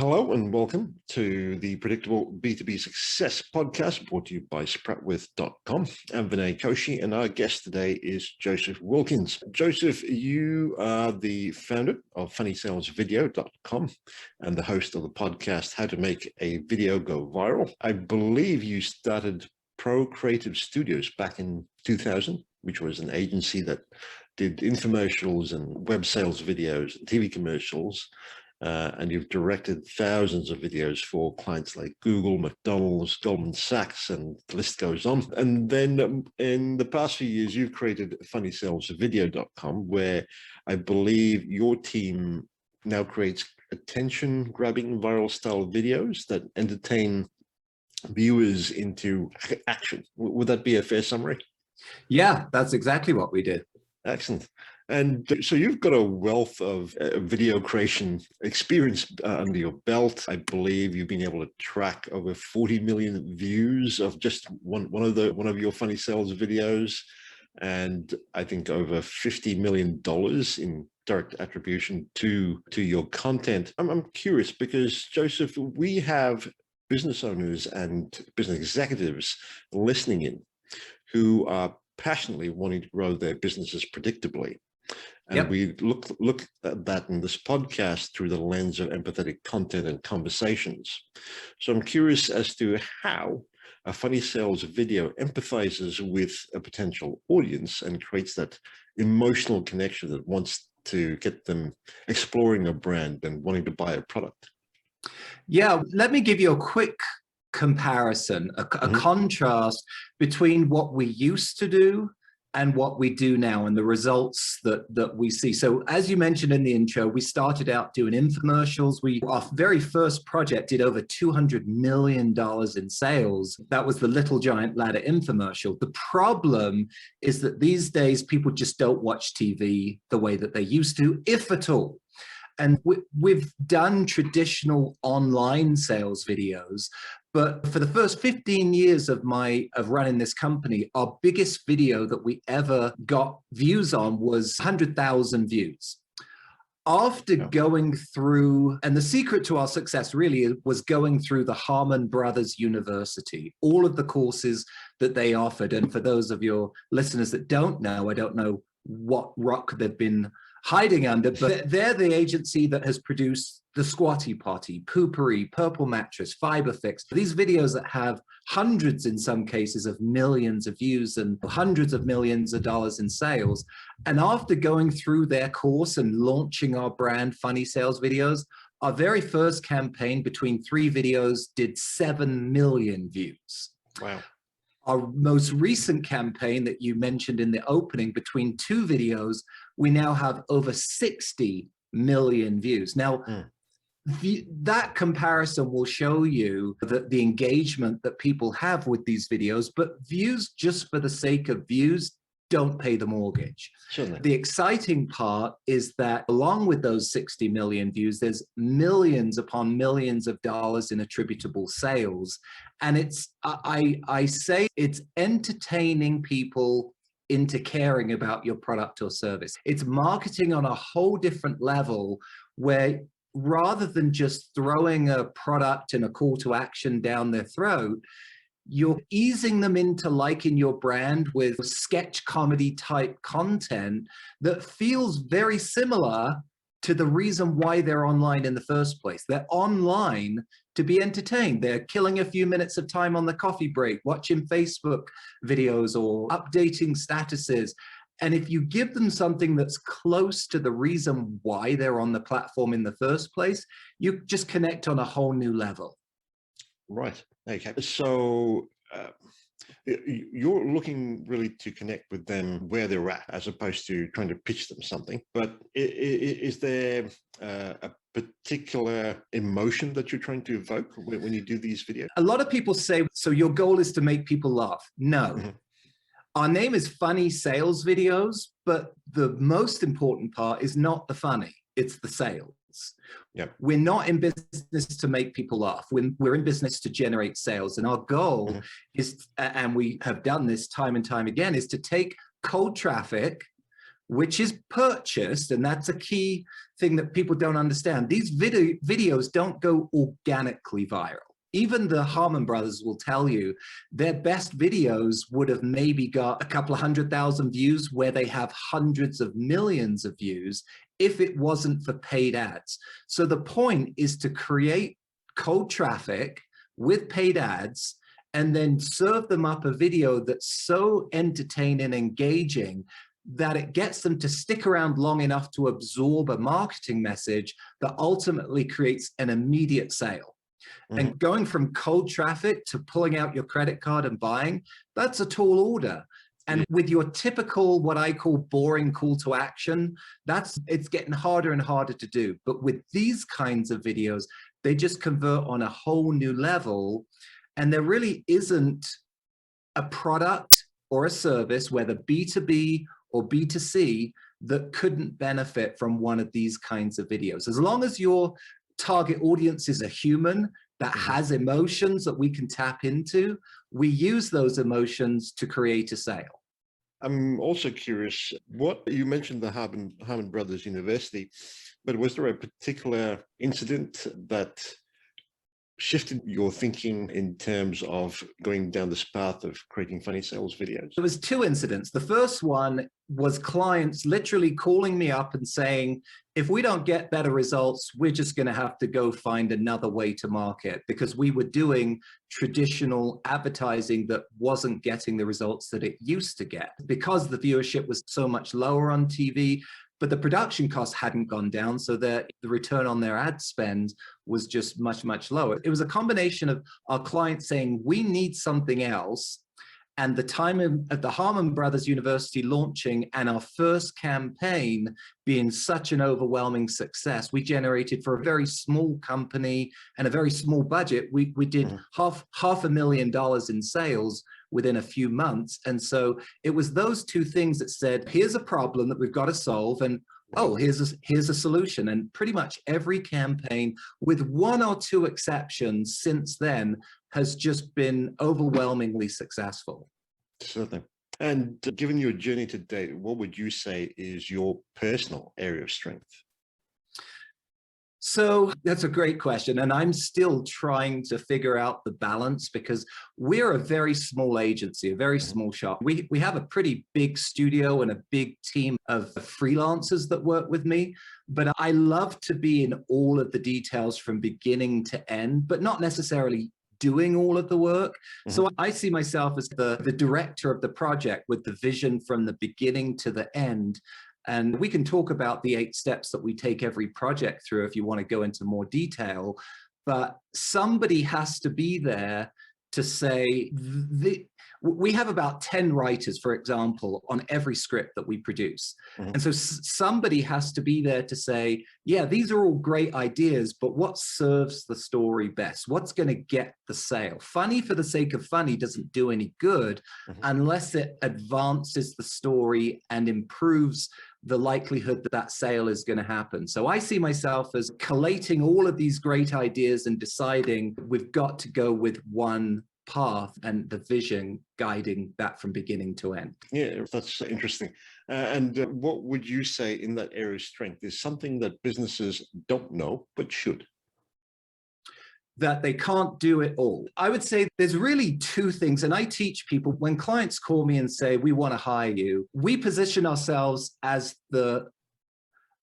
Hello and welcome to the Predictable B2B Success Podcast brought to you by Spratwith.com. I'm Vinay Koshi and our guest today is Joseph Wilkins. Joseph, you are the founder of funnysalesvideo.com and the host of the podcast, How to Make a Video Go Viral. I believe you started Pro Creative Studios back in 2000, which was an agency that did infomercials and web sales videos and TV commercials. And you've directed thousands of videos for clients like Google, McDonald's, Goldman Sachs, and the list goes on. And then in the past few years, you've created funnysalesvideo.com, where I believe your team now creates attention-grabbing viral style videos that entertain viewers into action. Would that be a fair summary? Yeah, that's exactly what we did. Excellent. And so you've got a wealth of video creation experience under your belt. I believe you've been able to track over 40 million views of just one of your funny sales videos, and I think over $50 million in direct attribution to your content. I'm curious because, Joseph, we have business owners and business executives listening in who are passionately wanting to grow their businesses predictably. And we look at that in this podcast through the lens of empathetic content and conversations. So I'm curious as to how a funny sales video empathizes with a potential audience and creates that emotional connection that wants to get them exploring a brand and wanting to buy a product. Yeah, let me give you a quick comparison, a contrast between what we used to do and what we do now and the results that we see. So as you mentioned in the intro, we started out doing infomercials. Our very first project did over $200 million in sales. That was the Little Giant Ladder infomercial. The problem is that these days people just don't watch TV the way that they used to, if at all. And we've done traditional online sales videos, but for the first 15 years of running this company, our biggest video that we ever got views on was 100,000 views. After going through, and the secret to our success really was going through the Harmon Brothers University, all of the courses that they offered. And for those of your listeners that don't know, I don't know what rock they've been hiding under, but they're the agency that has produced The Squatty Potty, Poopery, Purple Mattress, Fiber Fix. These videos that have hundreds, in some cases, of millions of views and hundreds of millions of dollars in sales. And after going through their course and launching our brand, Funny Sales Videos, our very first campaign between 3 videos did 7 million views. Wow. Our most recent campaign that you mentioned in the opening, between 2 videos, we now have over 60 million views. Now, that comparison will show you that the engagement that people have with these videos, but views just for the sake of views don't pay the mortgage. Certainly. The exciting part is that along with those 60 million views, there's millions upon millions of dollars in attributable sales. And I say it's entertaining people into caring about your product or service. It's marketing on a whole different level, where rather than just throwing a product and a call to action down their throat, you're easing them into liking your brand with sketch comedy type content that feels very similar to the reason why they're online in the first place. They're online to be entertained. They're killing a few minutes of time on the coffee break, watching Facebook videos or updating statuses. And if you give them something that's close to the reason why they're on the platform in the first place, you just connect on a whole new level. Right. Okay. So you're looking really to connect with them where they're at, as opposed to trying to pitch them something. But is there a particular emotion that you're trying to evoke when you do these videos? A lot of people say, so your goal is to make people laugh. No. Our name is Funny Sales Videos, but the most important part is not the funny, it's the sales. Yep. We're not in business to make people laugh. We're in business to generate sales. And our goal is, and we have done this time and time again, is to take cold traffic, which is purchased, and that's a key thing that people don't understand. These videos don't go organically viral. Even the Harmon brothers will tell you their best videos would have maybe got a couple of 100,000 views where they have hundreds of millions of views if it wasn't for paid ads. So the point is to create cold traffic with paid ads and then serve them up a video that's so entertaining and engaging that it gets them to stick around long enough to absorb a marketing message that ultimately creates an immediate sale. And going from cold traffic to pulling out your credit card and buying, that's a tall order. And with your typical, what I call boring call to action, it's getting harder and harder to do. But with these kinds of videos, they just convert on a whole new level. And there really isn't a product or a service, whether B2B or B2C, that couldn't benefit from one of these kinds of videos. As long as your target audience is a human that has emotions that we can tap into, we use those emotions to create a sale. I'm also curious, what you mentioned the Harmon Brothers University, but was there a particular incident that shifted your thinking in terms of going down this path of creating funny sales videos? There was two incidents. The first one was clients literally calling me up and saying, if we don't get better results, we're just going to have to go find another way to market, because we were doing traditional advertising that wasn't getting the results that it used to get, because the viewership was so much lower on TV. But the production costs hadn't gone down, so the return on their ad spend was just much, much lower. It was a combination of our clients saying, we need something else, and the time of the Harmon Brothers University launching and our first campaign being such an overwhelming success. We generated, for a very small company and a very small budget, we did half $500,000 in sales within a few months. And so it was those two things that said, here's a problem that we've got to solve, and oh, here's a solution. And pretty much every campaign, with one or two exceptions since then, has just been overwhelmingly successful. Certainly. And given your journey to date, what would you say is your personal area of strength? So that's a great question. And I'm still trying to figure out the balance, because we're a very small agency, a very small shop. We have a pretty big studio and a big team of freelancers that work with me, but I love to be in all of the details from beginning to end, but not necessarily doing all of the work. So I see myself as the director of the project with the vision from the beginning to the end. And we can talk about the 8 steps that we take every project through if you want to go into more detail, but somebody has to be there to say, we have about 10 writers, for example, on every script that we produce. And so somebody has to be there to say, yeah, these are all great ideas, but what serves the story best? What's going to get the sale? Funny for the sake of funny doesn't do any good unless it advances the story and improves the likelihood that that sale is going to happen. So I see myself as collating all of these great ideas and deciding we've got to go with one path and the vision guiding that from beginning to end. Yeah, that's interesting. And what would you say in that area of strength is something that businesses don't know but should? That they can't do it all. I would say there's really 2 things, and I teach people when clients call me and say, we want to hire you, we position ourselves as the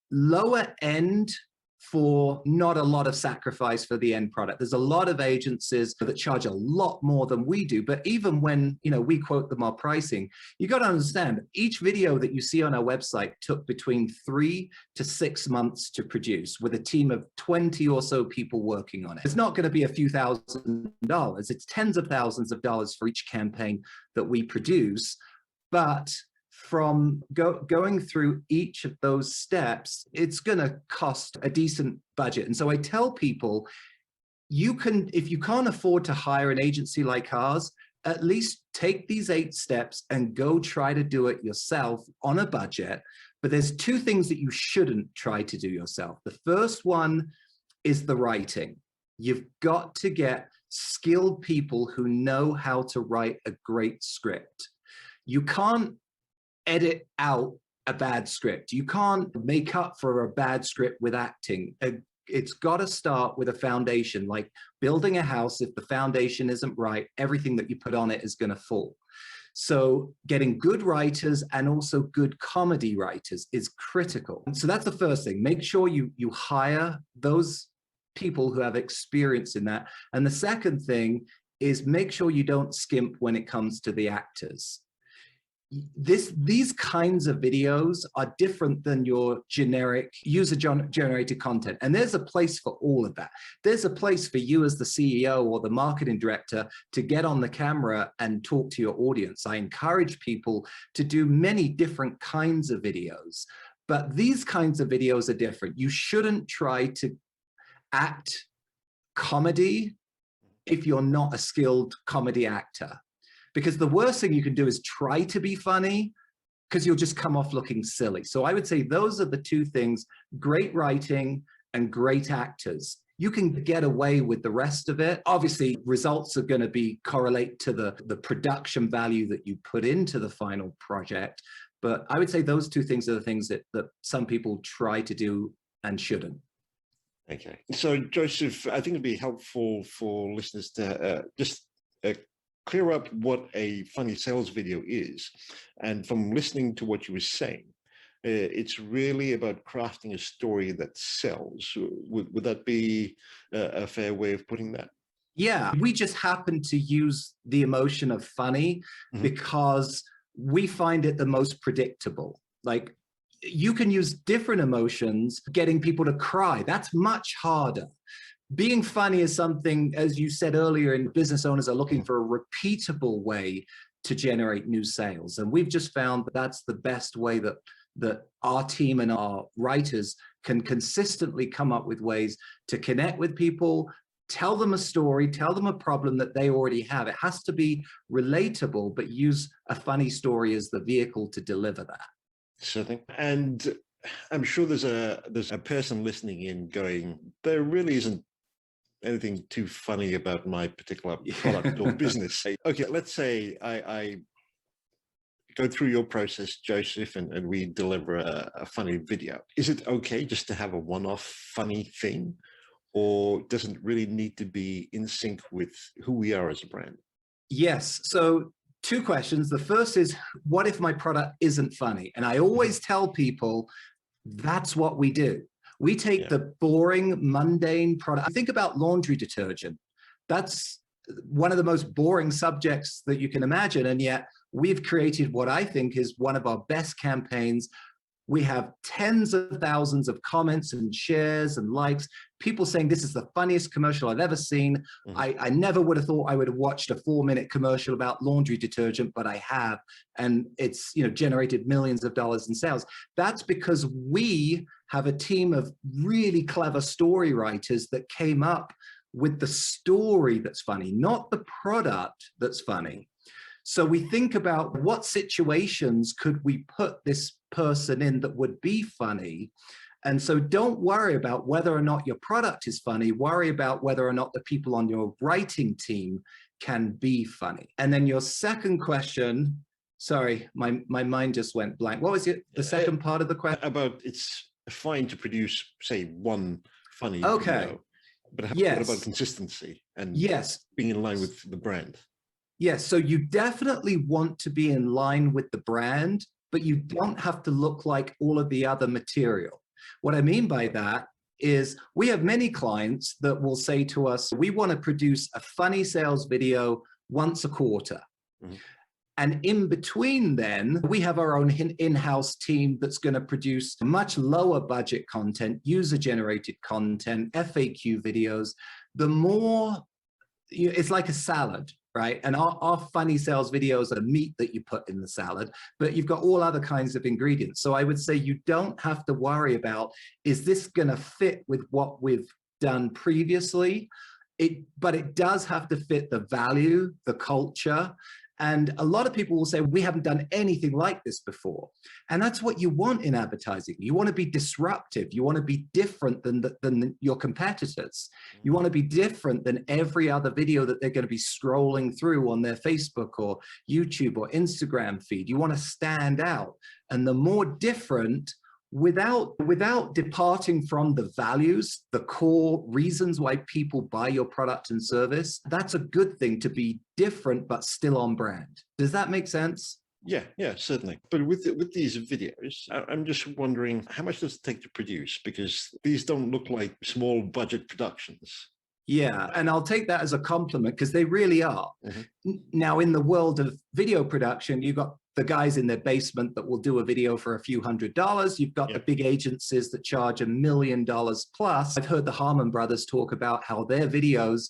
lower end for not a lot of sacrifice for the end product. There's a lot of agencies that charge a lot more than we do, but even when we quote them our pricing, you got to understand each video that you see on our website took between 3 to 6 months to produce, with a team of 20 or so people working on it. It's not going to be a few $1,000s, it's tens of thousands of dollars for each campaign that we produce. But from going through each of those steps, it's going to cost a decent budget. And so I tell people, if you can't afford to hire an agency like ours, at least take these 8 steps and go try to do it yourself on a budget. But there's 2 things that you shouldn't try to do yourself. The first one is the writing. You've got to get skilled people who know how to write a great script. You can't edit out a bad script. You can't make up for a bad script with acting. It's got to start with a foundation, like building a house. If the foundation isn't right, everything that you put on it is going to fall. So getting good writers and also good comedy writers is critical. So that's the first thing. Make sure you hire those people who have experience in that. And the second thing is make sure you don't skimp when it comes to the actors. These kinds of videos are different than your generic user-generated content. And there's a place for all of that. There's a place for you as the CEO or the marketing director to get on the camera and talk to your audience. I encourage people to do many different kinds of videos, but these kinds of videos are different. You shouldn't try to act comedy if you're not a skilled comedy actor. Because the worst thing you can do is try to be funny, because you'll just come off looking silly. So I would say those are the two things: great writing and great actors. You can get away with the rest of it. Obviously, results are going to be correlate to the production value that you put into the final project. But I would say those two things are the things that some people try to do and shouldn't. Okay. So Joseph, I think it'd be helpful for listeners to just clear up what a funny sales video is. And from listening to what you were saying, it's really about crafting a story that sells. Would that be a fair way of putting that? Yeah, we just happen to use the emotion of funny because we find it the most predictable. Like, you can use different emotions, getting people to cry. That's much harder. Being funny is something, as you said earlier, and business owners are looking for a repeatable way to generate new sales. And we've just found that that's the best way that our team and our writers can consistently come up with ways to connect with people, tell them a story, tell them a problem that they already have. It has to be relatable, but use a funny story as the vehicle to deliver that. Certainly. And I'm sure there's a person listening in going, there really isn't anything too funny about my particular product or business. Okay, let's say I go through your process, Joseph, and we deliver a funny video. Is it okay just to have a one-off funny thing, or does it really need to be in sync with who we are as a brand? Yes. So two questions. The first is, what if my product isn't funny? And I always tell people that's what we do. We take the boring, mundane product. Think about laundry detergent. That's one of the most boring subjects that you can imagine. And yet we've created what I think is one of our best campaigns. We have tens of thousands of comments and shares and likes, people saying this is the funniest commercial I've ever seen. I never would have thought I would have watched a 4-minute commercial about laundry detergent, but I have. And it's, you know, generated millions of dollars in sales. That's because we have a team of really clever story writers that came up with the story that's funny, not the product that's funny. So we think about what situations could we put this person in that would be funny. And so don't worry about whether or not your product is funny, worry about whether or not the people on your writing team can be funny. And then your second question, sorry, my mind just went blank. What was it? The second part of the question? About it's fine to produce, say, one funny video, but what about consistency and being in line with the brand? Yes, so you definitely want to be in line with the brand, but you don't have to look like all of the other material. What I mean by that is we have many clients that will say to us, we want to produce a funny sales video once a quarter. And in between then, we have our own in-house team that's going to produce much lower budget content, user-generated content, FAQ videos. The more, it's like a salad, right? And our funny sales videos are meat that you put in the salad, but you've got all other kinds of ingredients. So I would say you don't have to worry about, is this going to fit with what we've done previously? But it does have to fit the value, the culture, And a lot of people will say, we haven't done anything like this before. And that's what you want in advertising. You want to be disruptive. You want to be different than your competitors. You want to be different than every other video that they're going to be scrolling through on their Facebook or YouTube or Instagram feed. You want to stand out. And the more different, without departing from the values, the core reasons why people buy your product and service, that's a good thing, to be different but still on brand. Does that make sense? Yeah, certainly. But with these videos, I'm just wondering, how much does it take to produce? Because these don't look like small budget productions. Yeah, and I'll take that as a compliment, because they really are. Now, in the world of video production, you've got the guys in their basement that will do a video for a few $100s. You've got the big agencies that charge $1 million plus. I've heard the Harmon brothers talk about how their videos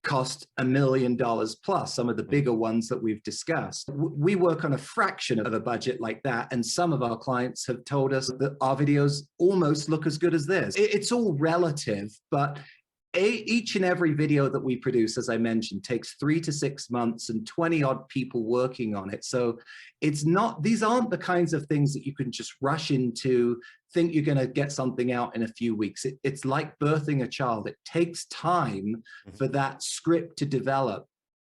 cost $1 million plus, some of the bigger ones that we've discussed. We work on a fraction of a budget like that, and some of our clients have told us that our videos almost look as good as theirs. It's all relative, but each and every video that we produce, as I mentioned, takes 3 to 6 months and 20 odd people working on it. So it's not, these aren't the kinds of things that you can just rush into, think you're going to get something out in a few weeks. It's like birthing a child. It takes time for that script to develop,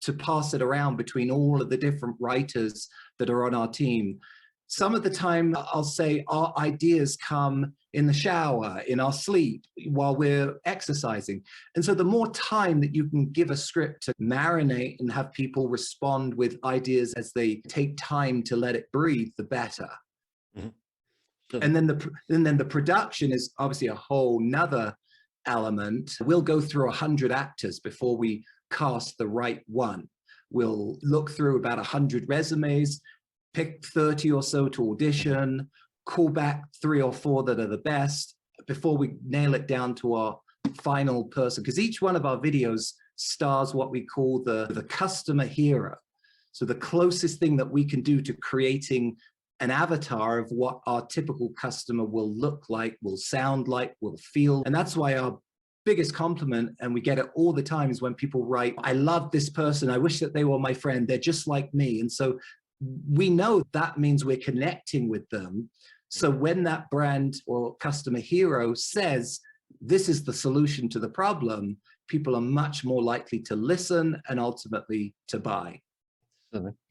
to pass it around between all of the different writers that are on our team. Some of the time, I'll say our ideas come in the shower, in our sleep, while we're exercising. And so the more time that you can give a script to marinate and have people respond with ideas as they take time to let it breathe, the better. And then the production is obviously a whole nother element. We'll go through 100 actors before we cast the right one. We'll look through about 100 resumes, pick 30 or so to audition, call back 3 or 4 that are the best before we nail it down to our final person. Because each one of our videos stars what we call the customer hero. So the closest thing that we can do to creating an avatar of what our typical customer will look like, will sound like, will feel. And that's why our biggest compliment, and we get it all the time, is when people write, I love this person, I wish that they were my friend, they're just like me. And so we know that means we're connecting with them. So when that brand or customer hero says, this is the solution to the problem, people are much more likely to listen and ultimately to buy.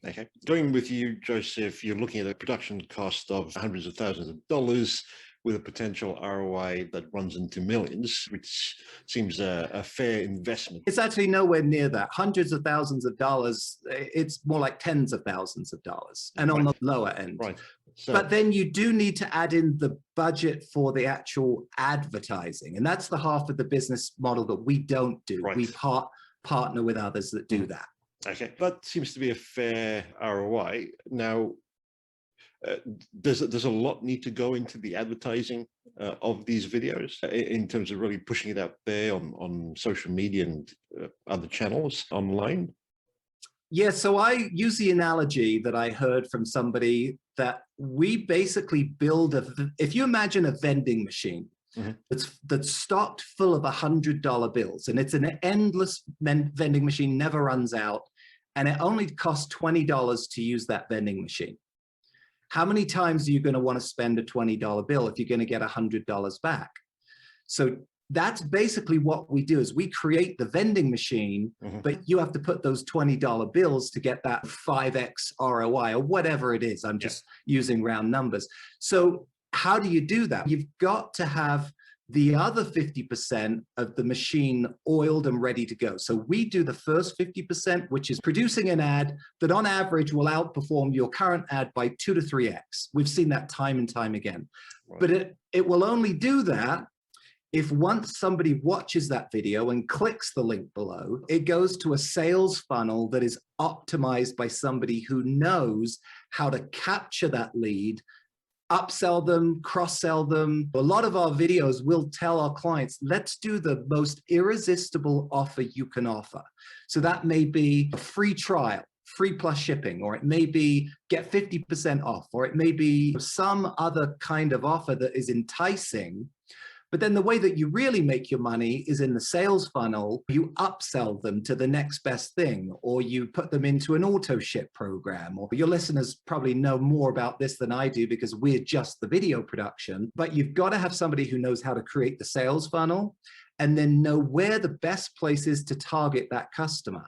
Okay. Going with you, Joseph, you're looking at a production cost of hundreds of thousands of dollars with a potential ROI that runs into millions, which seems a fair investment. It's actually nowhere near that. Hundreds of thousands of dollars, it's more like tens of thousands of dollars, and on the lower end. Right. So, but then you do need to add in the budget for the actual advertising. And that's the half of the business model that we don't do. Right. We partner with others that do that. Okay, that seems to be a fair ROI. Now, does a lot need to go into the advertising of these videos in terms of really pushing it out there on social media and other channels online? Yeah, so I use the analogy that I heard from somebody that we basically build if you imagine a vending machine that's stocked full of $100 bills, and it's an endless vending machine, never runs out, and it only costs $20 to use that vending machine. How many times are you going to want to spend a $20 bill if you're going to get $100 back? So that's basically what we do, is we create the vending machine, but you have to put those $20 bills to get that 5x ROI or whatever it is. I'm just using round numbers. So how do you do that? You've got to have the other 50% of the machine oiled and ready to go. So we do the first 50%, which is producing an ad that on average will outperform your current ad by 2 to 3x. We've seen that time and time again. Right. But it will only do that if once somebody watches that video and clicks the link below, it goes to a sales funnel that is optimized by somebody who knows how to capture that lead, upsell them, cross-sell them. A lot of our videos will tell our clients, let's do the most irresistible offer you can offer. So that may be a free trial, free plus shipping, or it may be get 50% off, or it may be some other kind of offer that is enticing, But then the way that you really make your money is in the sales funnel. You upsell them to the next best thing, or you put them into an auto ship program, or your listeners probably know more about this than I do because we're just the video production. But you've got to have somebody who knows how to create the sales funnel and then know where the best place is to target that customer.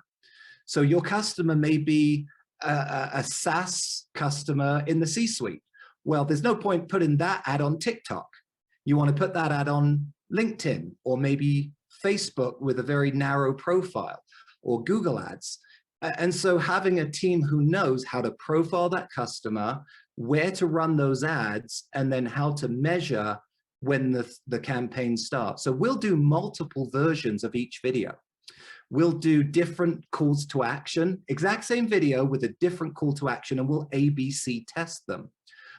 So your customer may be a SaaS customer in the C-suite. Well, there's no point putting that ad on TikTok. You want to put that ad on LinkedIn or maybe Facebook with a very narrow profile, or Google Ads. And so having a team who knows how to profile that customer, where to run those ads, and then how to measure when the campaign starts. So we'll do multiple versions of each video. We'll do different calls to action, exact same video with a different call to action, and we'll ABC test them.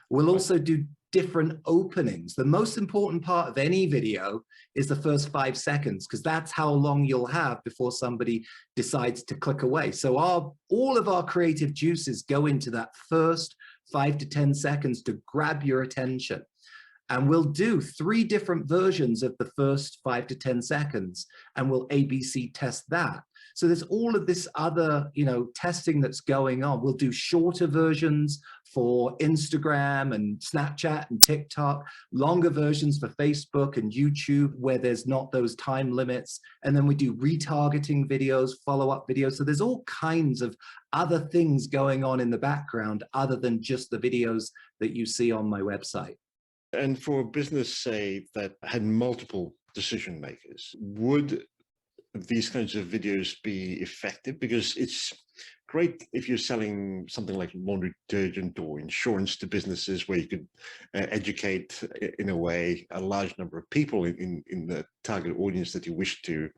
We'll also do different openings. The most important part of any video is the first 5 seconds, because that's how long you'll have before somebody decides to click away. So all of our creative juices go into that first 5 to 10 seconds to grab your attention. And we'll do 3 different versions of the first 5 to 10 seconds, and we'll ABC test that. So there's all of this other, testing that's going on. We'll do shorter versions for Instagram and Snapchat and TikTok, longer versions for Facebook and YouTube where there's not those time limits. And then we do retargeting videos, follow-up videos. So there's all kinds of other things going on in the background other than just the videos that you see on my website. And for a business, say, that had multiple decision makers, would these kinds of videos be effective? Because it's great if you're selling something like laundry detergent or insurance to businesses where you could educate, in a way, a large number of people in the target audience that you wish to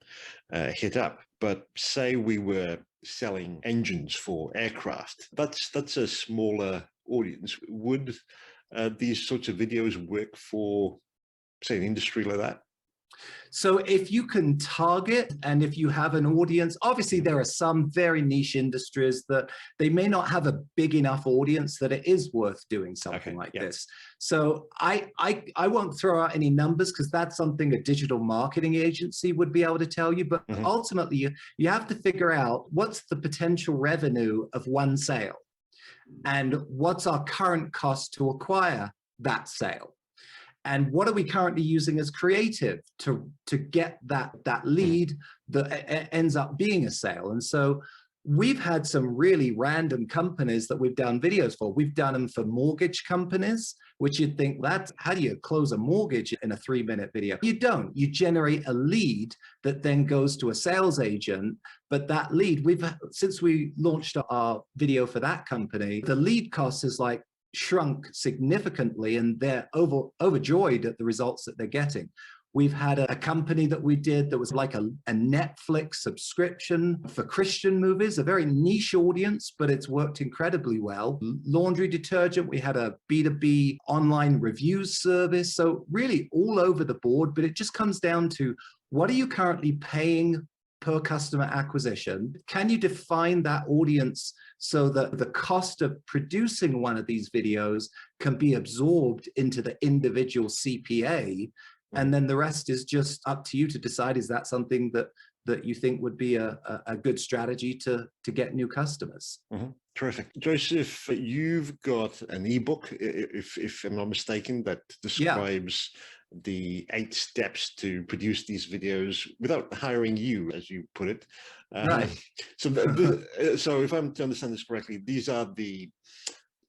hit up. But say we were selling engines for aircraft, that's a smaller audience. Would these sorts of videos work for, say, an industry like that? So if you can target, and if you have an audience, obviously there are some very niche industries that they may not have a big enough audience that it is worth doing something like this. So I won't throw out any numbers because that's something a digital marketing agency would be able to tell you. But ultimately, you have to figure out what's the potential revenue of one sale and what's our current cost to acquire that sale. And what are we currently using as creative to get that lead that ends up being a sale? And so we've had some really random companies that we've done videos for. We've done them for mortgage companies, which you'd think, how do you close a mortgage in a 3-minute video? You don't. You generate a lead that then goes to a sales agent. But that lead, since we launched our video for that company, the lead cost is like shrunk significantly, and they're overjoyed at the results that they're getting. We've had a company that we did that was like a Netflix subscription for Christian movies, a very niche audience, but it's worked incredibly well. Laundry detergent, we had a B2B online reviews service. So really all over the board, but it just comes down to, what are you currently paying per customer acquisition? Can you define that audience so that the cost of producing one of these videos can be absorbed into the individual CPA? And then the rest is just up to you to decide, is that something that you think would be a good strategy to get new customers? Terrific. Joseph, you've got an ebook, if I'm not mistaken, that describes the 8 steps to produce these videos without hiring you, as you put it. Right. So if I'm to understand this correctly, these are the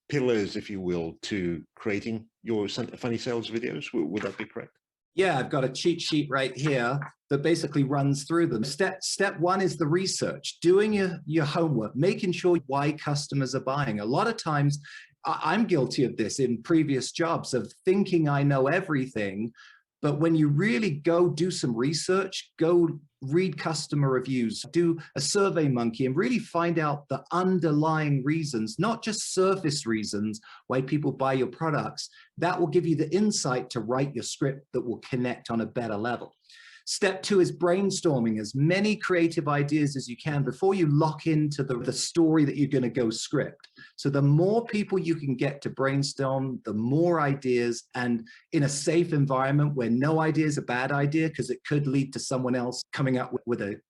pillars, if you will, to creating your funny sales videos. Would that be correct? Yeah, I've got a cheat sheet right here that basically runs through them. Step 1 is the research, doing your homework, making sure why customers are buying. A lot of times, I'm guilty of this in previous jobs, of thinking I know everything. But when you really go do some research, go read customer reviews, do a Survey Monkey, and really find out the underlying reasons, not just surface reasons why people buy your products, that will give you the insight to write your script that will connect on a better level. Step 2 is brainstorming as many creative ideas as you can before you lock into the story that you're going to go script. So the more people you can get to brainstorm, the more ideas, and in a safe environment where no idea is a bad idea because it could lead to someone else coming up with a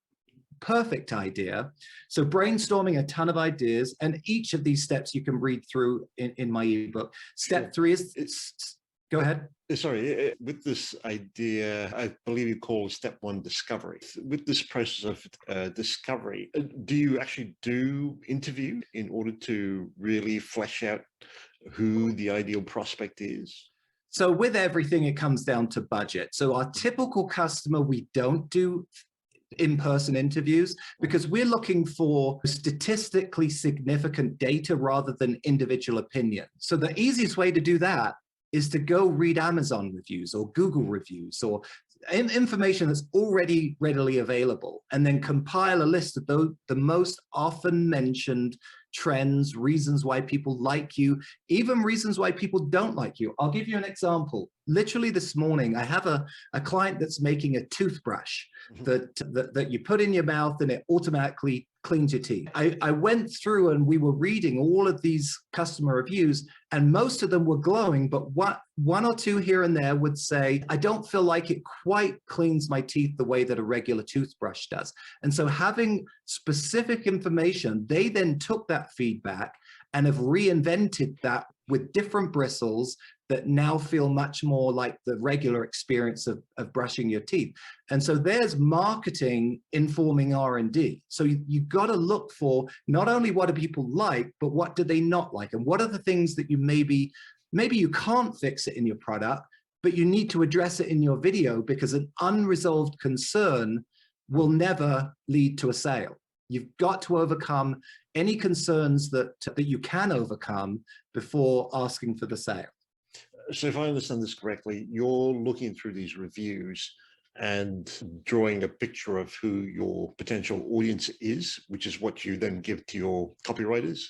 perfect idea. So brainstorming a ton of ideas, and each of these steps you can read through in my ebook. Step 3 is, go ahead. Sorry, with this idea, I believe you call step 1 discovery. With this process of discovery, do you actually do interview in order to really flesh out who the ideal prospect is? So with everything, it comes down to budget. So our typical customer, we don't do in-person interviews because we're looking for statistically significant data rather than individual opinion. So the easiest way to do that is to go read Amazon reviews or Google reviews or information that's already readily available, and then compile a list of the most often mentioned trends, reasons why people like you, even reasons why people don't like you. I'll give you an example. Literally this morning, I have a client that's making a toothbrush that you put in your mouth and it automatically cleans your teeth. I went through and we were reading all of these customer reviews, and most of them were glowing, but one or two here and there would say, I don't feel like it quite cleans my teeth the way that a regular toothbrush does. And so having specific information, they then took that feedback and have reinvented that with different bristles that now feel much more like the regular experience of brushing your teeth. And so there's marketing informing R&D. So you got to look for not only what do people like, but what do they not like? And what are the things that you maybe you can't fix it in your product, but you need to address it in your video, because an unresolved concern will never lead to a sale. You've got to overcome any concerns that you can overcome before asking for the sale. So if I understand this correctly, you're looking through these reviews and drawing a picture of who your potential audience is, which is what you then give to your copywriters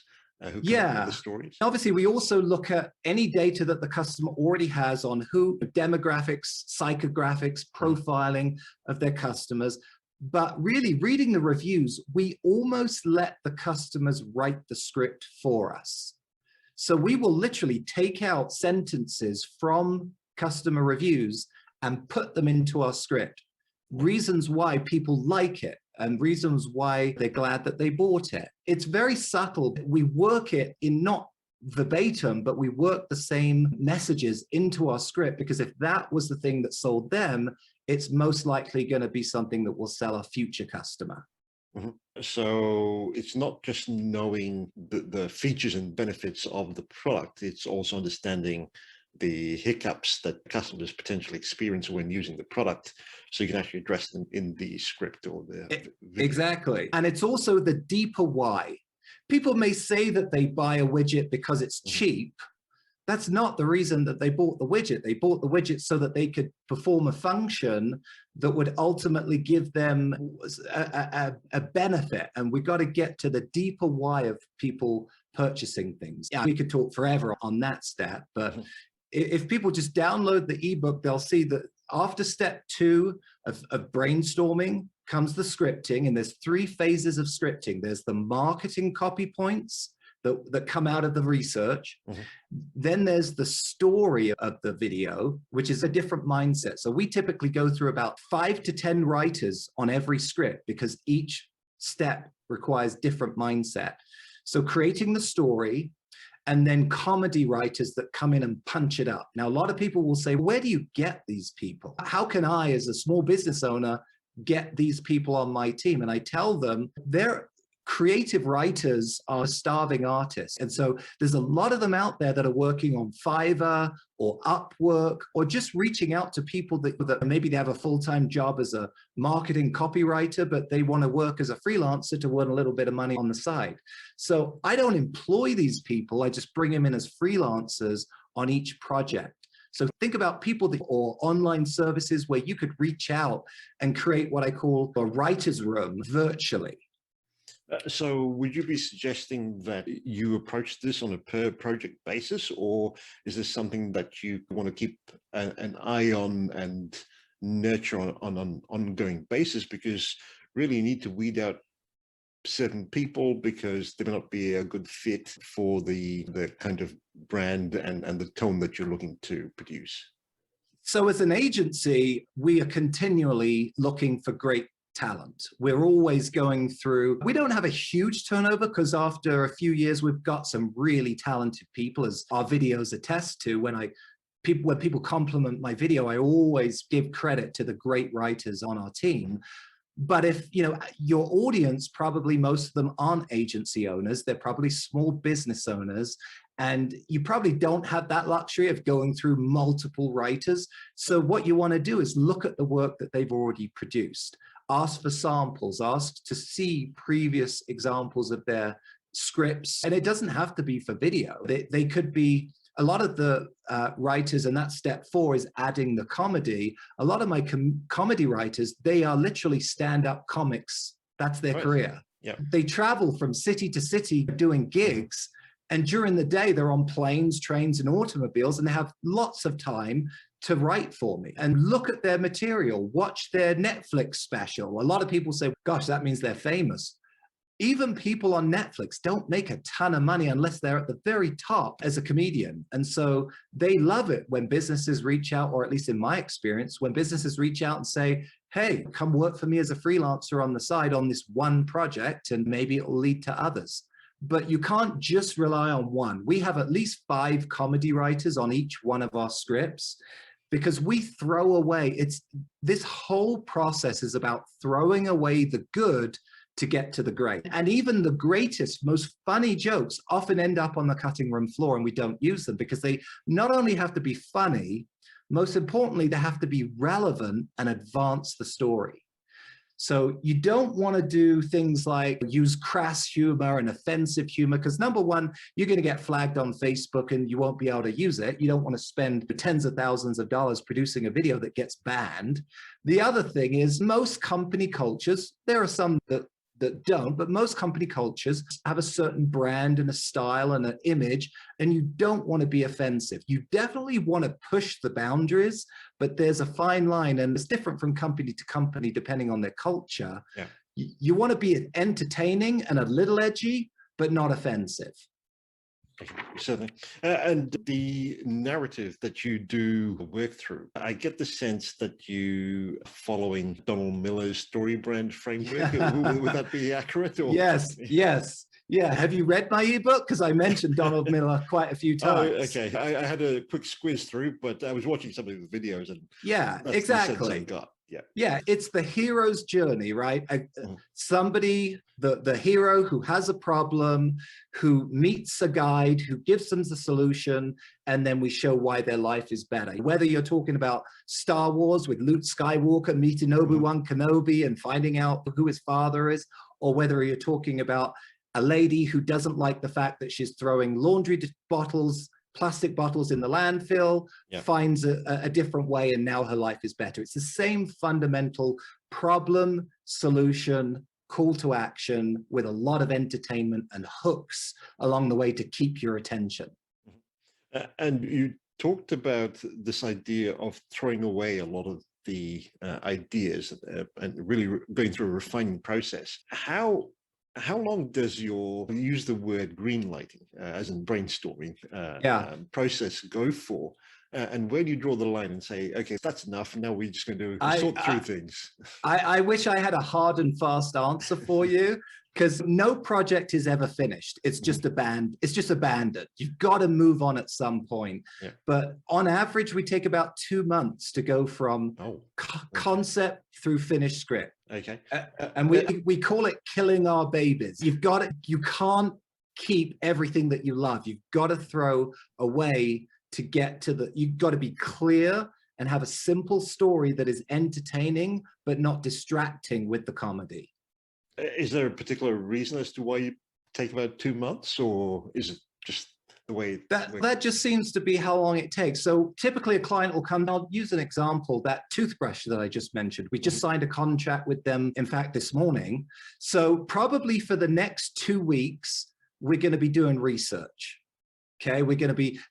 who come up with the stories. Obviously, we also look at any data that the customer already has on who, demographics, psychographics, profiling of their customers. But really, reading the reviews, we almost let the customers write the script for us. So we will literally take out sentences from customer reviews and put them into our script. Reasons why people like it and reasons why they're glad that they bought it. It's very subtle. We work it in not verbatim, but we work the same messages into our script, because if that was the thing that sold them, it's most likely going to be something that will sell a future customer. So it's not just knowing the features and benefits of the product, it's also understanding the hiccups that customers potentially experience when using the product, so you can actually address them in the script or the video. Exactly. And it's also the deeper why. People may say that they buy a widget because it's cheap. That's not the reason that they bought the widget. They bought the widget so that they could perform a function that would ultimately give them a benefit. And we got to get to the deeper why of people purchasing things. Yeah, we could talk forever on that step, but if people just download the ebook, they'll see that after step 2 of brainstorming comes the scripting, and there's 3 phases of scripting. There's the marketing copy points that come out of the research. Then there's the story of the video, which is a different mindset. So we typically go through about 5 to 10 writers on every script, because each step requires different mindset. So creating the story, and then comedy writers that come in and punch it up. Now, a lot of people will say, where do you get these people? How can I, as a small business owner, get these people on my team? And I tell them, they're creative writers are starving artists. And so there's a lot of them out there that are working on Fiverr or Upwork, or just reaching out to people that maybe they have a full-time job as a marketing copywriter, but they want to work as a freelancer to earn a little bit of money on the side. So I don't employ these people. I just bring them in as freelancers on each project. So think about people or online services where you could reach out and create what I call a writer's room virtually. So would you be suggesting that you approach this on a per project basis, or is this something that you want to keep an eye on and nurture on an ongoing basis, because really you need to weed out certain people because they may not be a good fit for the kind of brand and the tone that you're looking to produce. So as an agency, we are continually looking for great talent. We're always going through, we don't have a huge turnover because after a few years, we've got some really talented people, as our videos attest to. When people compliment my video, I always give credit to the great writers on our team. But if, you know, your audience, probably most of them aren't agency owners, they're probably small business owners, and you probably don't have that luxury of going through multiple writers. So what you want to do is look at the work that they've already produced, ask for samples, ask to see previous examples of their scripts. And it doesn't have to be for video. They could be, a lot of the writers, and that's step 4, is adding the comedy. A lot of my comedy writers, they are literally stand-up comics. That's their career. Yeah. They travel from city to city doing gigs. And during the day, they're on planes, trains, and automobiles, and they have lots of time to write for me. And look at their material, watch their Netflix special. A lot of people say, gosh, that means they're famous. Even people on Netflix don't make a ton of money unless they're at the very top as a comedian. And so they love it when businesses reach out, or at least in my experience, when businesses reach out and say, hey, come work for me as a freelancer on the side on this one project, and maybe it will lead to others. But you can't just rely on one. We have at least 5 comedy writers on each one of our scripts, because we throw away, this whole process is about throwing away the good to get to the great. And even the greatest, most funny jokes often end up on the cutting room floor, and we don't use them because they not only have to be funny, most importantly, they have to be relevant and advance the story. So you don't want to do things like use crass humor and offensive humor, because number one, you're going to get flagged on Facebook and you won't be able to use it. You don't want to spend tens of thousands of dollars producing a video that gets banned. The other thing is, most company cultures, there are some that don't, but most company cultures have a certain brand and a style and an image, and you don't want to be offensive. You definitely want to push the boundaries, but there's a fine line, and it's different from company to company depending on their culture. Yeah. You want to be entertaining and a little edgy, but not offensive. Certainly. And the narrative that you do work through, I get the sense that you are following Donald Miller's story brand framework. Would that be accurate? Or? Yes, yes. Yeah. Have you read my ebook? Because I mentioned Donald Miller quite a few times. Oh, okay. I had a quick squiz through, but I was watching some of the videos, and yeah, that's exactly. the sense I got. Yeah. Yeah, it's the hero's journey, right? Somebody, the hero who has a problem, who meets a guide, who gives them the solution, and then we show why their life is better. Whether you're talking about Star Wars with Luke Skywalker meeting Obi-Wan Kenobi and finding out who his father is, or whether you're talking about a lady who doesn't like the fact that she's throwing laundry bottles, plastic bottles in the landfill, finds a different way, and now her life is better. It's the same fundamental problem, solution, call to action, with a lot of entertainment and hooks along the way to keep your attention. And you talked about this idea of throwing away a lot of the ideas and really going through a refining process. How long does your, use the word greenlighting, as in brainstorming, process go for? And where do you draw the line and say, okay, that's enough, now we're just going to sort through things? I wish I had a hard and fast answer for you, because no project is ever finished. It's just abandoned. You've got to move on at some point. Yeah. But on average, we take about 2 months to go from concept through finished script. Okay. And we call it killing our babies. You can't keep everything that you love. You've got to throw away to get to you've got to be clear and have a simple story that is entertaining, but not distracting with the comedy. Is there a particular reason as to why you take about 2 months, or is it just the way that just seems to be how long it takes? So typically a client will come, I'll use an example, that toothbrush that I just mentioned. We just signed a contract with them, in fact, this morning. So probably for the next 2 weeks, we're going to be doing research. Okay,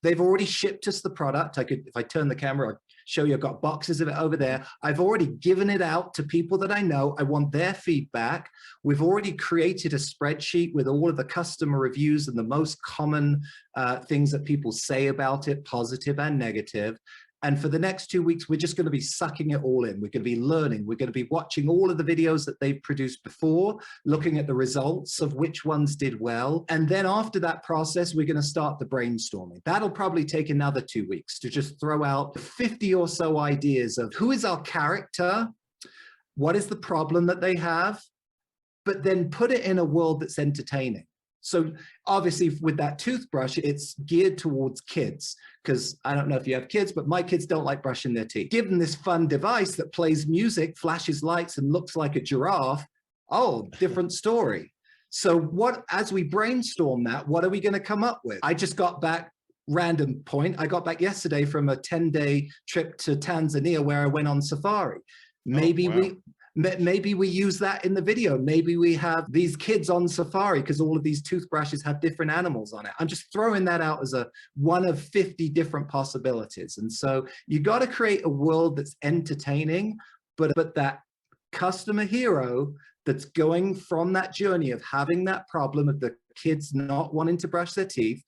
they've already shipped us the product. If I turn the camera, show you I've got boxes of it over there. I've already given it out to people that I know. I want their feedback. We've already created a spreadsheet with all of the customer reviews and the most common things that people say about it, positive and negative. And for the next 2 weeks, we're just going to be sucking it all in. We're going to be learning. We're going to be watching all of the videos that they've produced before, looking at the results of which ones did well. And then after that process, we're going to start the brainstorming. That'll probably take another 2 weeks to just throw out 50 or so ideas of who is our character, what is the problem that they have, but then put it in a world that's entertaining. So obviously with that toothbrush, it's geared towards kids, because I don't know if you have kids, but my kids don't like brushing their teeth. Give them this fun device that plays music, flashes lights, and looks like a giraffe. Oh, different story. So as we brainstorm that, what are we going to come up with? I just got back, random point, I got back yesterday from a 10-day trip to Tanzania where I went on safari. Maybe we use that in the video. Maybe we have these kids on safari because all of these toothbrushes have different animals on it. I'm just throwing that out as one of 50 different possibilities. And so you got to create a world that's entertaining, but that customer hero that's going from that journey of having that problem of the kids not wanting to brush their teeth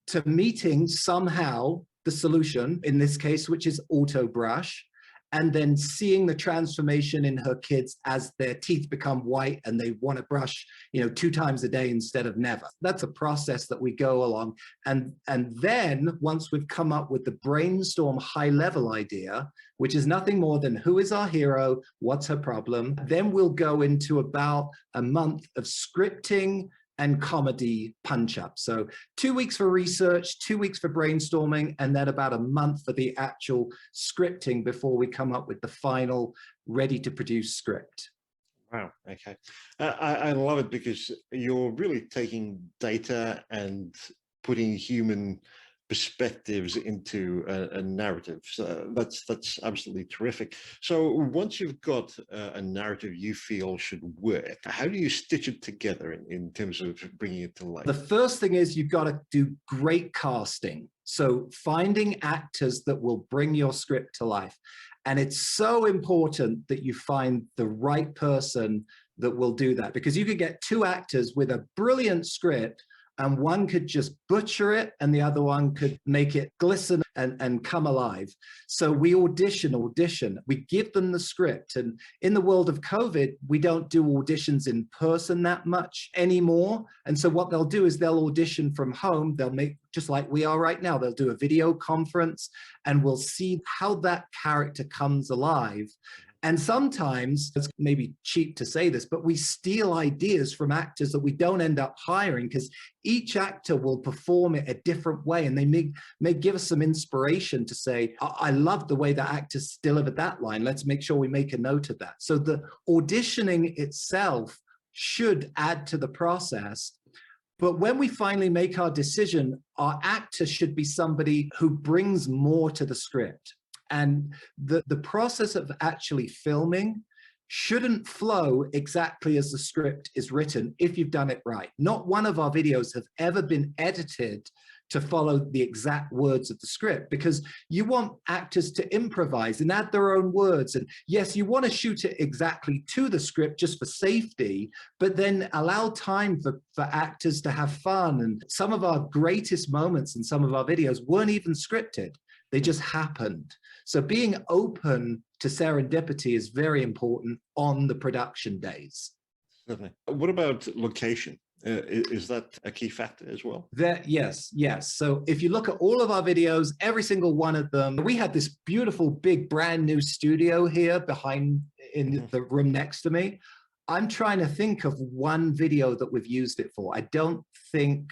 to meeting somehow the solution, in this case, which is auto brush, and then seeing the transformation in her kids as their teeth become white and they want to brush, 2 times a day instead of never. That's a process that we go along. And then once we've come up with the brainstorm high level idea, which is nothing more than who is our hero, what's her problem, then we'll go into about a month of scripting and comedy punch-up. So 2 weeks for research, 2 weeks for brainstorming, and then about a month for the actual scripting before we come up with the final ready-to-produce script. Wow, okay. I love it because you're really taking data and putting human perspectives into a narrative. So that's absolutely terrific. So once you've got a narrative you feel should work, how do you stitch it together in terms of bringing it to life? The first thing is you've got to do great casting. So finding actors that will bring your script to life. And it's so important that you find the right person that will do that, because you could get 2 actors with a brilliant script and one could just butcher it and the other one could make it glisten and come alive. So we audition. We give them the script. And in the world of COVID, we don't do auditions in person that much anymore. And so what they'll do is they'll audition from home. They'll make, just like we are right now, they'll do a video conference and we'll see how that character comes alive. And sometimes, it's maybe cheap to say this, but we steal ideas from actors that we don't end up hiring, because each actor will perform it a different way, and they may give us some inspiration to say, I love the way that actors delivered that line. Let's make sure we make a note of that. So the auditioning itself should add to the process. But when we finally make our decision, our actor should be somebody who brings more to the script. And the process of actually filming shouldn't flow exactly as the script is written if you've done it right. Not one of our videos have ever been edited to follow the exact words of the script, because you want actors to improvise and add their own words. And yes, you want to shoot it exactly to the script just for safety, but then allow time for actors to have fun. And some of our greatest moments in some of our videos weren't even scripted. They just happened. So being open to serendipity is very important on the production days. Certainly. What about location? Is that a key factor as well? Yes. So if you look at all of our videos, every single one of them, we have this beautiful, big, brand new studio here behind in the room next to me. I'm trying to think of one video that we've used it for. I don't think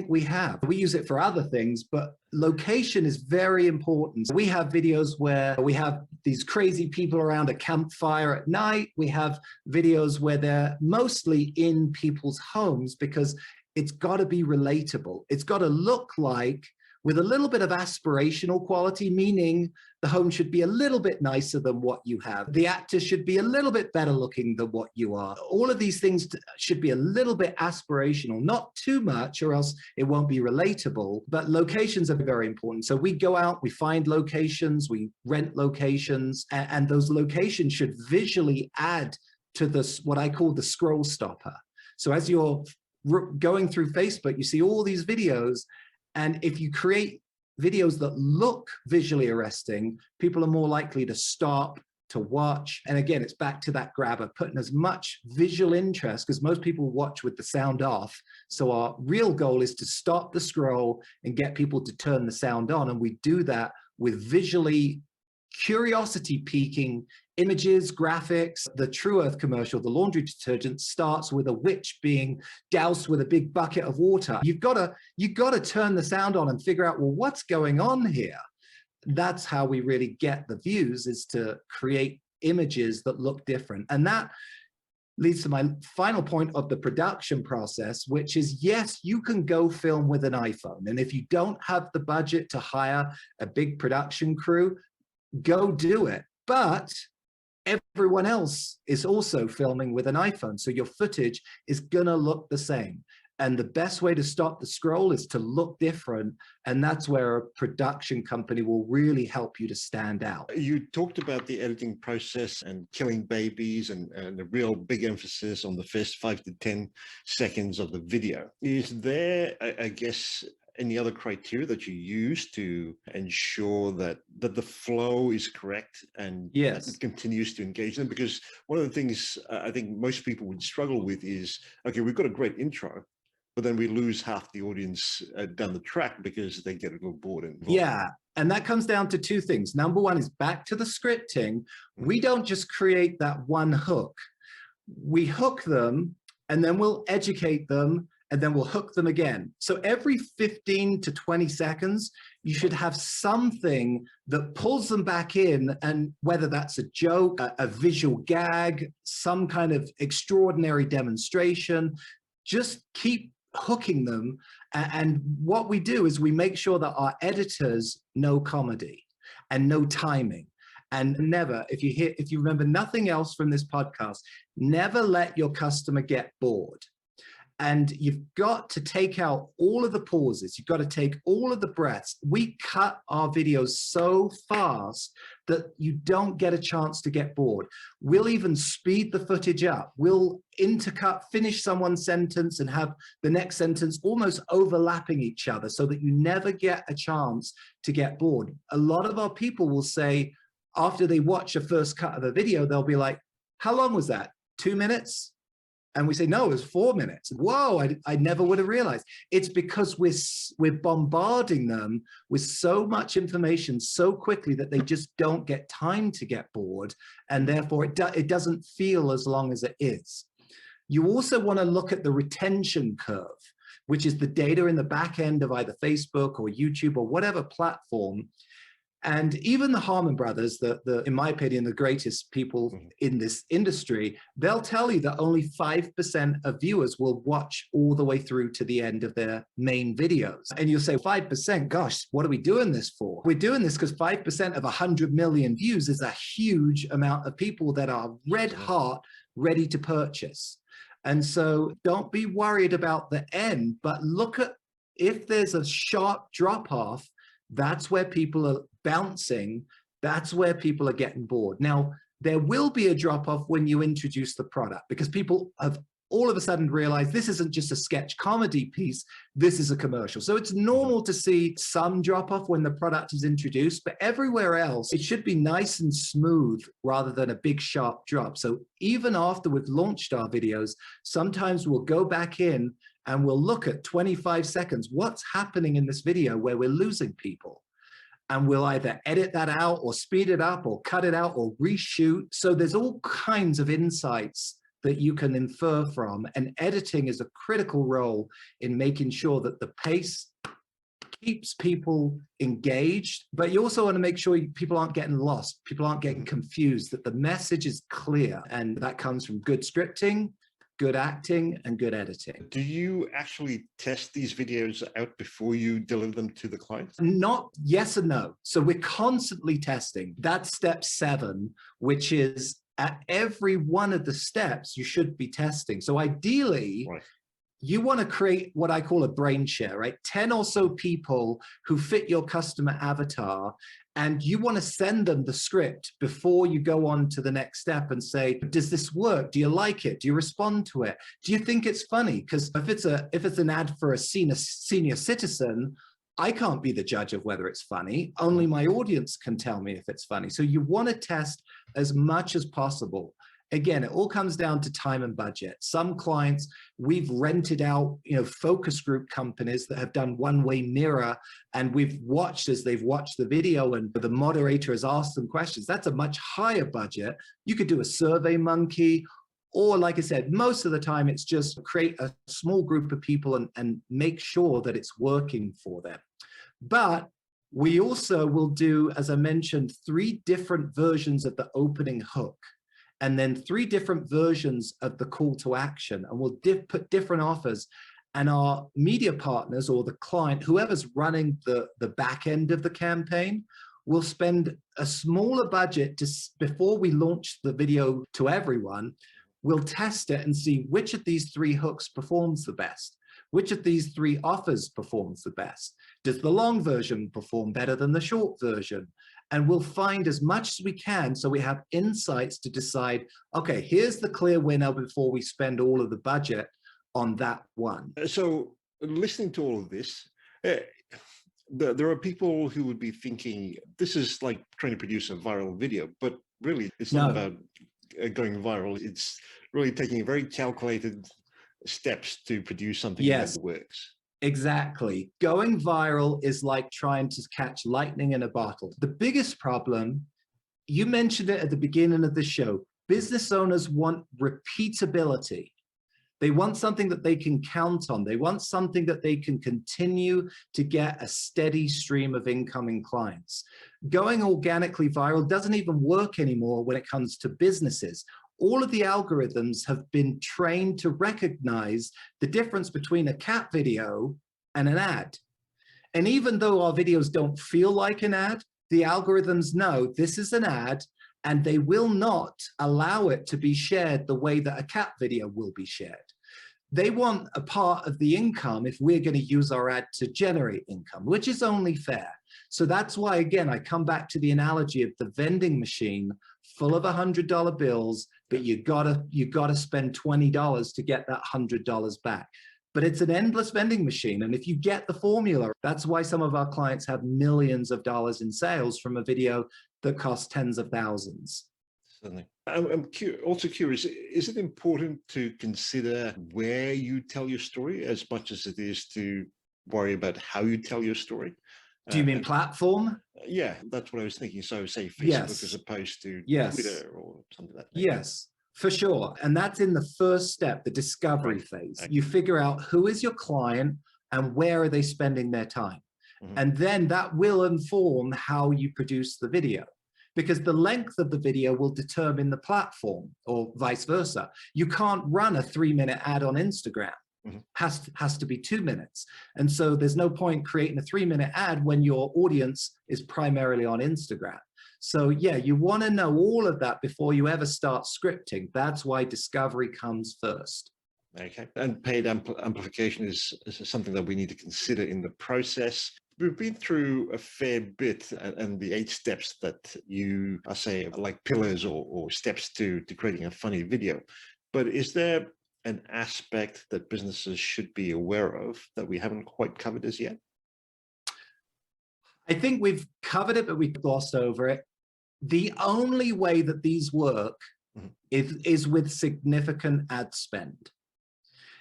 we have. We use it for other things, but location is very important. We have videos where we have these crazy people around a campfire at night. We have videos where they're mostly in people's homes, because it's got to be relatable. It's got to look like with a little bit of aspirational quality, meaning the home should be a little bit nicer than what you have. The actors should be a little bit better looking than what you are. All of these things should be a little bit aspirational, not too much or else it won't be relatable, but locations are very important. So we go out, we find locations, we rent locations, and those locations should visually add to this, what I call the scroll stopper. So as you're going through Facebook, you see all these videos, and if you create videos that look visually arresting, people are more likely to stop, to watch. And again, it's back to that grabber, putting as much visual interest, because most people watch with the sound off. So our real goal is to stop the scroll and get people to turn the sound on. And we do that with visually curiosity piquing images, graphics. The True Earth commercial, the laundry detergent, starts with a witch being doused with a big bucket of water. You've got to turn the sound on and figure out, well, what's going on here? That's how we really get the views, is to create images that look different. And that leads to my final point of the production process, which is, yes, you can go film with an iPhone. And if you don't have the budget to hire a big production crew, go do it. But everyone else is also filming with an iPhone, so your footage is gonna look the same. And the best way to stop the scroll is to look different. And that's where a production company will really help you to stand out. You talked about the editing process and killing babies and a real big emphasis on the first 5 to 10 seconds of the video. Is there, I guess, any other criteria that you use to ensure that the flow is correct and yes, it continues to engage them? Because one of the things I think most people would struggle with is, okay, we've got a great intro, but then we lose half the audience down the track because they get a little bored. Yeah, and that comes down to two things. Number one is back to the scripting. We don't just create that one hook. We hook them, and then we'll educate them, and then we'll hook them again. So every 15 to 20 seconds, you should have something that pulls them back in, and whether that's a joke, a visual gag, some kind of extraordinary demonstration, just keep hooking them. And what we do is we make sure that our editors know comedy and know timing. And never, if you remember nothing else from this podcast, never let your customer get bored. And you've got to take out all of the pauses. You've got to take all of the breaths. We cut our videos so fast that you don't get a chance to get bored. We'll even speed the footage up. We'll intercut, finish someone's sentence and have the next sentence almost overlapping each other so that you never get a chance to get bored. A lot of our people will say, after they watch a first cut of a video, they'll be like, how long was that? 2 minutes? And we say, no, it was 4 minutes. Whoa, I never would have realized. It's because we're bombarding them with so much information so quickly that they just don't get time to get bored. And therefore, it doesn't feel as long as it is. You also want to look at the retention curve, which is the data in the back end of either Facebook or YouTube or whatever platform. And even the Harmon brothers, in my opinion, the greatest people in this industry, they'll tell you that only 5% of viewers will watch all the way through to the end of their main videos. And you'll say, 5%, gosh, what are we doing this for? We're doing this because 5% of 100 million views is a huge amount of people that are red hot, ready to purchase. And so don't be worried about the end, but look at if there's a sharp drop off, that's where people are bouncing. That's where people are getting bored. Now, there will be a drop-off when you introduce the product because people have all of a sudden realized this isn't just a sketch comedy piece, this is a commercial. So it's normal to see some drop-off when the product is introduced, but everywhere else, it should be nice and smooth rather than a big sharp drop. So even after we've launched our videos, sometimes we'll go back in and we'll look at 25 seconds. What's happening in this video where we're losing people? And we'll either edit that out or speed it up or cut it out or reshoot. So there's all kinds of insights that you can infer from. And editing is a critical role in making sure that the pace keeps people engaged, but you also want to make sure people aren't getting lost, people aren't getting confused, that the message is clear. And that comes from good scripting, good acting, and good editing. Do you actually test these videos out before you deliver them to the client? Not yes and no. So we're constantly testing. That's step 7, which is at every one of the steps, you should be testing. So ideally, Right. you want to create what I call a brain share, right? 10 or so people who fit your customer avatar, and you want to send them the script before you go on to the next step and say, does this work? Do you like it? Do you respond to it? Do you think it's funny? Because if it's an ad for a senior citizen, I can't be the judge of whether it's funny. Only my audience can tell me if it's funny. So you want to test as much as possible. Again, it all comes down to time and budget. Some clients, we've rented out, focus group companies that have done one-way mirror, and we've watched as they've watched the video and the moderator has asked them questions. That's a much higher budget. You could do a Survey Monkey, or like I said, most of the time it's just create a small group of people and make sure that it's working for them. But we also will do, as I mentioned, 3 different versions of the opening hook, and then 3 different versions of the call to action, and we'll put different offers. And our media partners or the client, whoever's running the back end of the campaign, will spend a smaller budget before we launch the video to everyone. We'll test it and see which of these 3 hooks performs the best. Which of these 3 offers performs the best? Does the long version perform better than the short version? And we'll find as much as we can so we have insights to decide, okay, here's the clear winner before we spend all of the budget on that one. So listening to all of this, there are people who would be thinking, this is like trying to produce a viral video, but really it's not about going viral. It's really taking very calculated steps to produce something that works. Exactly. Going viral is like trying to catch lightning in a bottle. The biggest problem, you mentioned it at the beginning of the show, business owners want repeatability. They want something that they can count on. They want something that they can continue to get a steady stream of incoming clients. Going organically viral doesn't even work anymore when it comes to businesses. All of the algorithms have been trained to recognize the difference between a cat video and an ad. And even though our videos don't feel like an ad, the algorithms know this is an ad, and they will not allow it to be shared the way that a cat video will be shared. They want a part of the income if we're going to use our ad to generate income, which is only fair. So that's why, again, I come back to the analogy of the vending machine full of $100 bills, but you gotta spend $20 to get that $100 back. But it's an endless vending machine. And if you get the formula, that's why some of our clients have millions of dollars in sales from a video that costs tens of thousands. Certainly. I'm also curious, is it important to consider where you tell your story as much as it is to worry about how you tell your story? Do you mean platform? Yeah, that's what I was thinking. So say Facebook as opposed to Twitter or something like that. Yes, for sure. And that's in the first step, the discovery phase. Okay. You figure out who is your client and where are they spending their time. And then that will inform how you produce the video, because the length of the video will determine the platform, or vice versa. You can't run a 3-minute ad on Instagram. Has to be 2 minutes. And so there's no point creating a 3-minute ad when your audience is primarily on Instagram. So yeah, you want to know all of that before you ever start scripting. That's why discovery comes first. Okay. And paid amplification is something that we need to consider in the process. We've been through a fair bit, and the 8 steps that you are saying like pillars or steps to creating a funny video. But is there an aspect that businesses should be aware of that we haven't quite covered as yet? I think we've covered it, but we glossed over it. The only way that these work is with significant ad spend.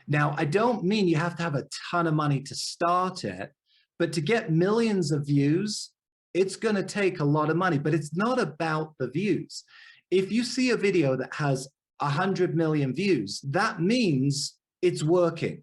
Now, I don't mean you have to have a ton of money to start it, but to get millions of views, it's going to take a lot of money, but it's not about the views. If you see a video that has 100 million views, that means it's working,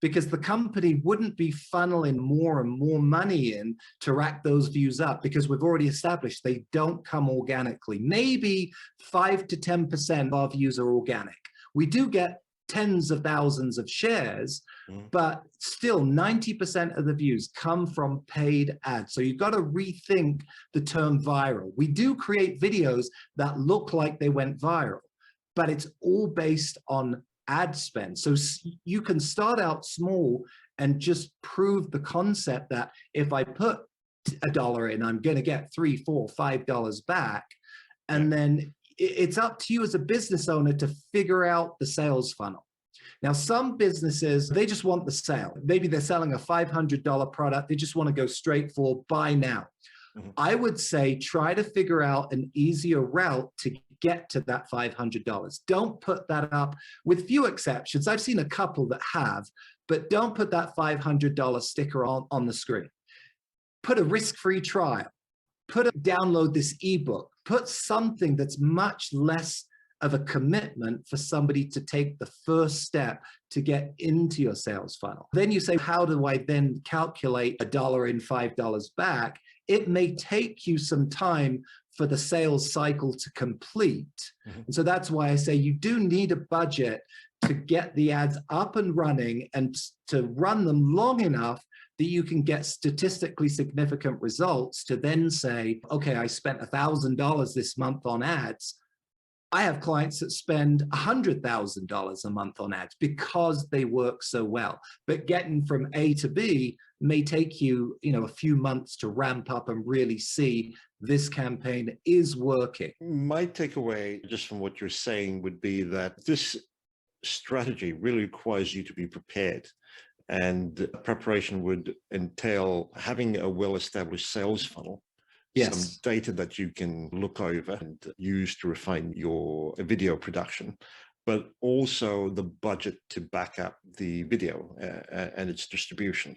because the company wouldn't be funneling more and more money in to rack those views up, because we've already established they don't come organically. Maybe 5 to 10% of our views are organic. We do get tens of thousands of shares, but still 90% of the views come from paid ads. So you've got to rethink the term viral. We do create videos that look like they went viral, but it's all based on ad spend. So you can start out small and just prove the concept that if I put $1 in, I'm going to get $3, $4, $5 back. And then it's up to you as a business owner to figure out the sales funnel. Now, some businesses, they just want the sale. Maybe they're selling a $500 product. They just want to go straight for buy now. I would say try to figure out an easier route to get to that $500. Don't put that up, with few exceptions. I've seen a couple that have, but don't put that $500 sticker on the screen. Put a risk-free trial. Download this ebook. Put something that's much less of a commitment for somebody to take the first step to get into your sales funnel. Then you say, how do I then calculate $1 in, $5 back? It may take you some time for the sales cycle to complete. And so that's why I say you do need a budget to get the ads up and running and to run them long enough that you can get statistically significant results to then say, okay, I spent $1,000 this month on ads. I have clients that spend $100,000 a month on ads because they work so well. But getting from A to B may take you, a few months to ramp up and really see this campaign is working. My takeaway just from what you're saying would be that this strategy really requires you to be prepared. And preparation would entail having a well-established sales funnel, some data that you can look over and use to refine your video production, but also the budget to back up the video and its distribution.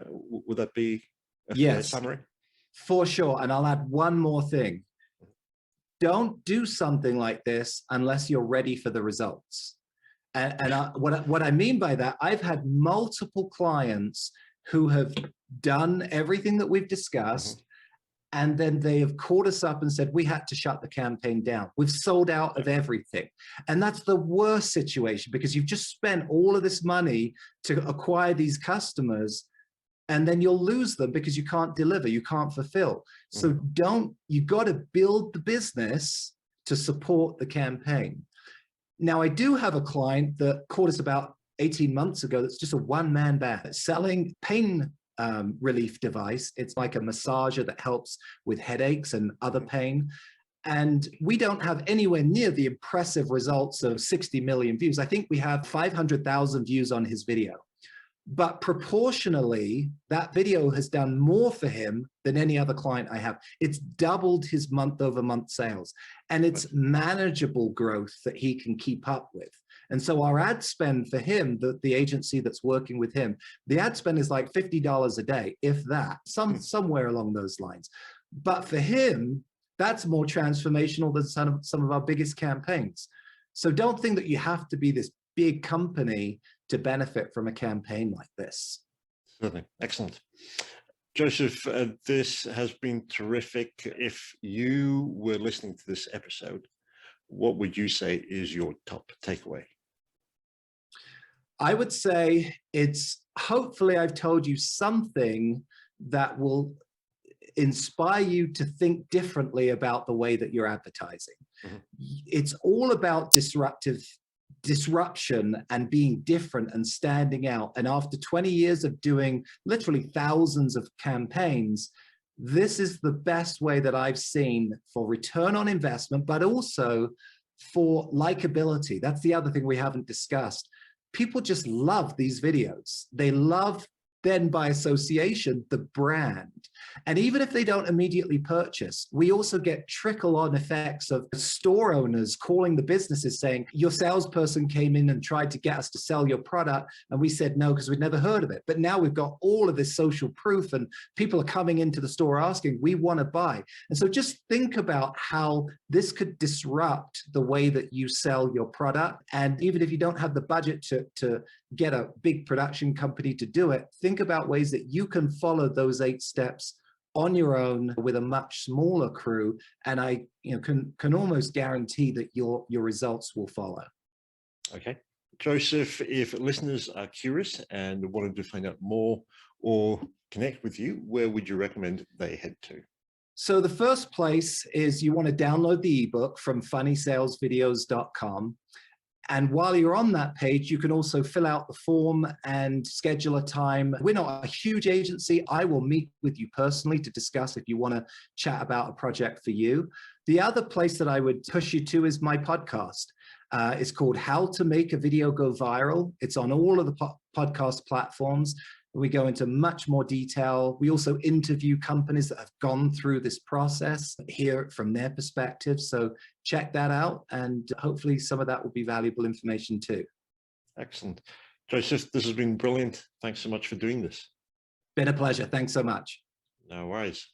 Would that be a fair summary? For sure. And I'll add one more thing. Don't do something like this unless you're ready for the results. What I mean by that, I've had multiple clients who have done everything that we've discussed, and then they have called us up and said, we had to shut the campaign down. We've sold out of everything. And that's the worst situation, because you've just spent all of this money to acquire these customers, and then you'll lose them because you can't deliver, you can't fulfill. So you got to build the business to support the campaign. Now, I do have a client that called us about 18 months ago that's just a one-man band selling pain relief device. It's like a massager that helps with headaches and other pain. And we don't have anywhere near the impressive results of 60 million views. I think we have 500,000 views on his video. But proportionally, that video has done more for him than any other client I have. It's doubled his month-over-month sales, and it's manageable growth that he can keep up with. And so our ad spend for him, the agency that's working with him, the ad spend is like $50 a day, if that, somewhere along those lines. But for him, that's more transformational than some of our biggest campaigns. So don't think that you have to be this big company to benefit from a campaign like this. Certainly. Excellent. Joseph, this has been terrific. If you were listening to this episode, what would you say is your top takeaway? I would say hopefully I've told you something that will inspire you to think differently about the way that you're advertising. It's all about disruption and being different and standing out. And after 20 years of doing literally thousands of campaigns, this is the best way that I've seen for return on investment, but also for likability. That's the other thing we haven't discussed. People just love these videos. They love, then by association, the brand. And even if they don't immediately purchase, we also get trickle-on effects of store owners calling the businesses saying, your salesperson came in and tried to get us to sell your product, and we said no because we'd never heard of it. But now we've got all of this social proof, and people are coming into the store asking, we want to buy. And so just think about how this could disrupt the way that you sell your product. And even if you don't have the budget to get a big production company to do it, think about ways that you can follow those 8 steps on your own with a much smaller crew, and I can almost guarantee that your results will follow. Okay, Joseph, if listeners are curious and wanted to find out more or connect with you, where would you recommend they head to? So the first place is you want to download the ebook from funnysalesvideos.com. And while you're on that page, you can also fill out the form and schedule a time. We're not a huge agency. I will meet with you personally to discuss if you want to chat about a project for you. The other place that I would push you to is my podcast. It's called How to Make a Video Go Viral. It's on all of the podcast platforms. We go into much more detail. We also interview companies that have gone through this process, hear it from their perspective. So check that out, and hopefully some of that will be valuable information too. Excellent. Joseph, this has been brilliant. Thanks so much for doing this. Been a pleasure. Thanks so much. No worries.